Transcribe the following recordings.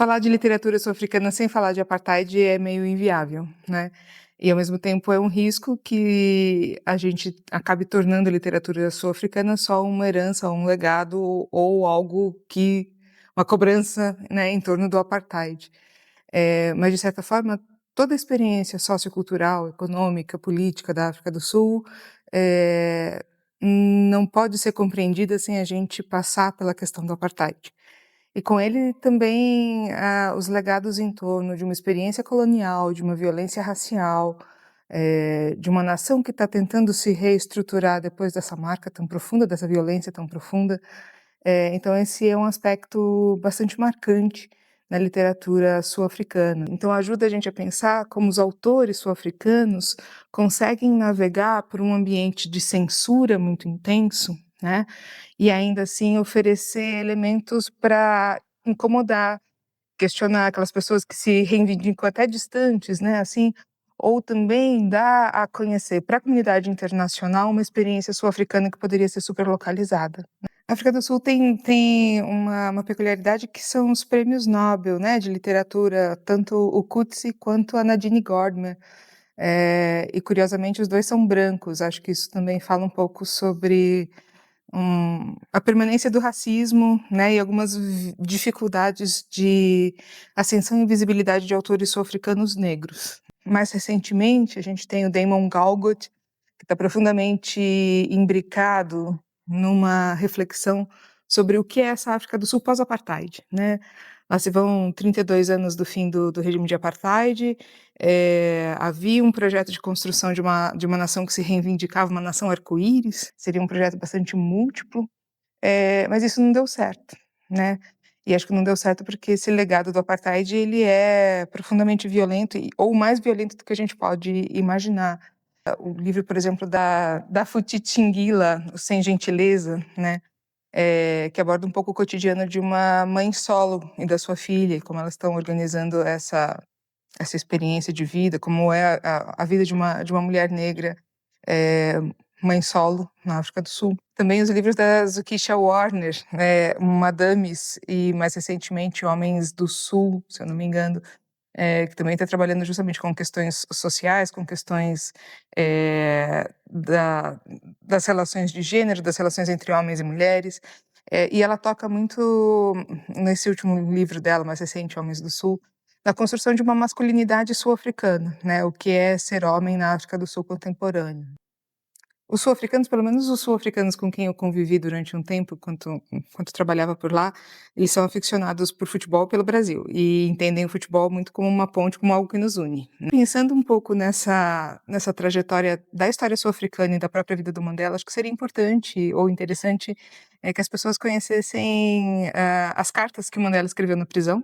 Falar de literatura sul-africana sem falar de apartheid é meio inviável, né. E ao mesmo tempo é um risco que a gente acabe tornando a literatura sul-africana só uma herança, um legado ou algo que uma cobrança, né, em torno do apartheid. Mas de certa forma, toda a experiência sociocultural, econômica, política da África do Sul, eh, não pode ser compreendida sem a gente passar pela questão do apartheid. E com ele também, os legados em torno de uma experiência colonial, de uma violência racial, de uma nação que está tentando se reestruturar depois dessa marca tão profunda, dessa violência tão profunda. Então esse é um aspecto bastante marcante na literatura sul-africana. Então ajuda a gente a pensar como os autores sul-africanos conseguem navegar por um ambiente de censura muito intenso, né, e ainda assim oferecer elementos para incomodar, questionar aquelas pessoas que se reivindicam até distantes, né, assim, ou também dar a conhecer para a comunidade internacional uma experiência sul-africana que poderia ser super localizada. A África do Sul tem uma peculiaridade que são os prêmios Nobel, né, de literatura, tanto o Coetzee quanto a Nadine Gordimer. E curiosamente os 2 são brancos, acho que isso também fala um pouco sobre a permanência do racismo, né, e algumas dificuldades de ascensão e visibilidade de autores sul-africanos negros. Mais recentemente, a gente tem o Damon Galgut, que está profundamente imbricado numa reflexão sobre o que é essa África do Sul pós-apartheid, né. Lá se vão 32 anos do fim do regime de apartheid, havia um projeto de construção de uma nação que se reivindicava uma nação arco-íris, seria um projeto bastante múltiplo, mas isso não deu certo, né. E acho que não deu certo porque esse legado do apartheid ele é profundamente violento ou mais violento do que a gente pode imaginar. O livro, por exemplo, da Futhi Tshingila, O Sem Gentileza, né, que aborda um pouco o cotidiano de uma mãe solo e da sua filha, e como elas estão organizando essa experiência de vida, como é a vida de uma mulher negra, mãe solo na África do Sul. Também os livros da Zukisha Warner, Madames e, mais recentemente, Homens do Sul, se eu não me engano, que também está trabalhando justamente com questões sociais, com questões das relações de gênero, das relações entre homens e mulheres. E ela toca muito, nesse último livro dela, mais recente, Homens do Sul, na construção de uma masculinidade sul-africana, né, o que é ser homem na África do Sul contemporâneo. Os sul-africanos, pelo menos os sul-africanos com quem eu convivi durante um tempo, enquanto trabalhava por lá, eles são aficionados por futebol pelo Brasil e entendem o futebol muito como uma ponte, como algo que nos une. Pensando um pouco nessa trajetória da história sul-africana e da própria vida do Mandela, acho que seria importante ou interessante que as pessoas conhecessem as cartas que o Mandela escreveu na prisão.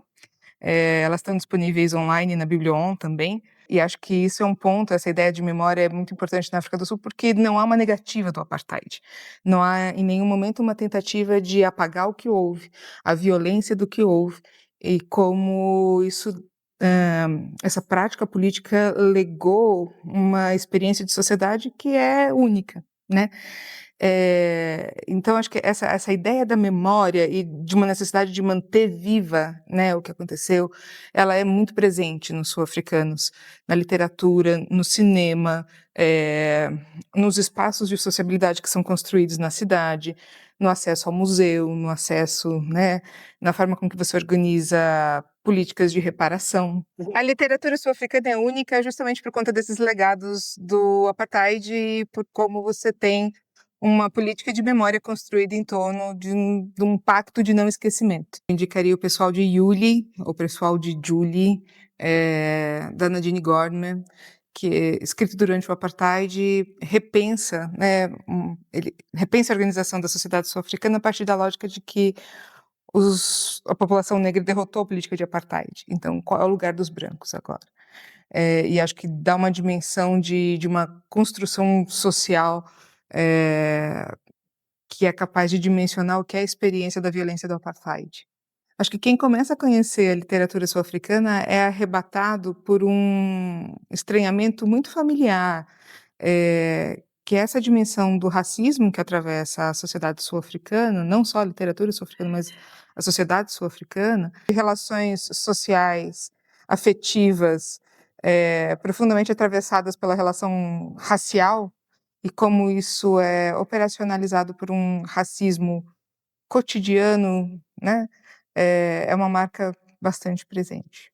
Elas estão disponíveis online na Biblion também, e acho que isso é um ponto, essa ideia de memória é muito importante na África do Sul, porque não há uma negativa do apartheid. Não há em nenhum momento uma tentativa de apagar o que houve, a violência do que houve, e como isso, essa prática política legou uma experiência de sociedade que é única, né. Então acho que essa ideia da memória e de uma necessidade de manter viva, né, o que aconteceu, ela é muito presente nos sul-africanos, na literatura, no cinema, nos espaços de sociabilidade que são construídos na cidade, no acesso ao museu, no acesso, né, na forma com que você organiza políticas de reparação. A literatura sul-africana é única justamente por conta desses legados do apartheid e por como você tem uma política de memória construída em torno de um pacto de não esquecimento. Eu indicaria o pessoal de Yuli, o pessoal de Julie, da Nadine Gordimer, que, escrito durante o apartheid, repensa, né, ele repensa a organização da sociedade sul-africana a partir da lógica de que a população negra derrotou a política de apartheid. Então, qual é o lugar dos brancos agora? E acho que dá uma dimensão de uma construção social que é capaz de dimensionar o que é a experiência da violência do apartheid. Acho que quem começa a conhecer a literatura sul-africana é arrebatado por um estranhamento muito familiar, que essa dimensão do racismo que atravessa a sociedade sul-africana, não só a literatura sul-africana, mas a sociedade sul-africana, de relações sociais, afetivas, profundamente atravessadas pela relação racial, e como isso é operacionalizado por um racismo cotidiano, né, é uma marca bastante presente.